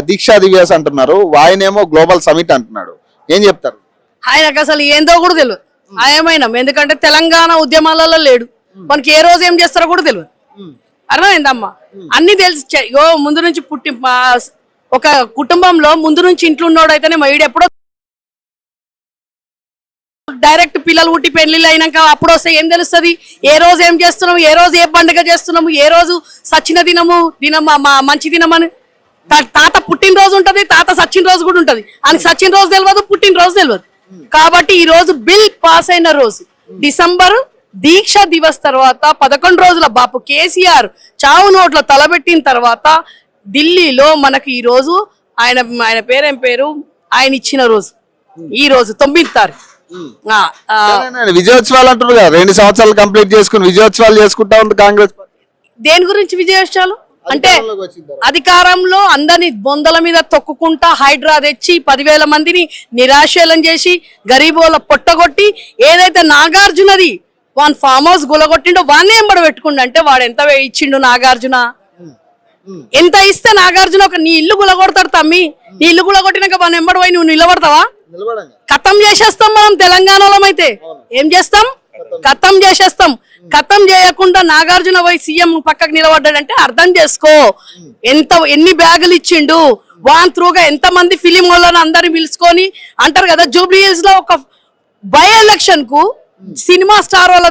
దీక్షా దివ్యాస్ అంటున్నారు, ఆయనేమో global summit అంటున్నాడు. ఏం చెప్తారు? ఆయనకు అసలు ఏందో కూడా తెలియదు. ఆయమైనా ఎందుకంటే తెలంగాణ ఉద్యమాలలో లేడు, మనకి ఏ రోజు ఏం చేస్తారో కూడా తెలియదు. అర్థమైందమ్మా? అన్ని తెలిసి ముందు నుంచి ఒక కుటుంబంలో ముందు నుంచి ఇంట్లో ఉన్నోడు అయితేనే మైడు ఎప్పుడో డైరెక్ట్ పిల్లలు పుట్టి పెళ్లిళ్ళు అయినాక అప్పుడు వస్తే ఏం తెలుస్తుంది? ఏ రోజు ఏం చేస్తున్నాము, ఏ రోజు ఏ పండుగ చేస్తున్నాము, ఏ రోజు సచ్చిన దినము మంచి దినమని. తాత పుట్టినరోజు ఉంటది, తాత సచ్చిన రోజు కూడా ఉంటది. ఆయనకి సచ్చిన రోజు తెలియదు, పుట్టినరోజు తెలియదు. కాబట్టి ఈ రోజు బిల్ పాస్ అయిన రోజు డిసెంబర్ దీక్ష దివస్ తర్వాత 11 రోజుల బాపు కేసీఆర్ చావు నోట్లో తలబెట్టిన తర్వాత ఢిల్లీలో మనకి ఈ రోజు ఆయన పేరేం పేరు ఆయన ఇచ్చిన రోజు ఈ రోజు 9వ తారీఖు విజయోత్సవాలు అంటారు కదా. 2 సంవత్సరాలు కంప్లీట్ చేసుకుని విజయోత్సవాలు చేసుకుంటా ఉంది కాంగ్రెస్. దేని గురించి విజయోత్సవాలు అంటే? అధికారంలో అందరిని బొందల మీద తొక్కుకుంటా హైడ్రా తెచ్చి 10,000 మందిని నిరాశలం చేసి గరీబోల పొట్టగొట్టి ఏదైతే నాగార్జునది వాన్ ఫామ్ హౌస్ గులగొట్టిండో వాన్నే ఎంబడ పెట్టుకుండు. అంటే వాడు ఎంత ఇచ్చిండు నాగార్జున? ఎంత ఇస్తే నాగార్జున నీ ఇల్లు గులగొడతాడు తమ్మి. నీ ఇల్లు గులగొట్టినాక వాన్ ఎంబడి పోయి నువ్వు నిలబడతావా? ఖతం చేసేస్తాం మనం తెలంగాణలో. అయితే ఏం చేస్తాం? ఖతం చేసేస్తాం. ఖతం చేయకుండా నాగార్జున పోయి సీఎం పక్కకు నిలబడ్డాడంటే అర్థం చేసుకో ఎన్ని బ్యాగులు ఇచ్చిండు. వాన్ త్రూగా ఎంత మంది ఫిలిం వాళ్ళని అందరిని పిలుచుకొని అంటారు కదా. జూబ్లీ హిల్స్ లో ఒక బై ఎలక్షన్ కు సినిమా స్టార్ వాళ్ళ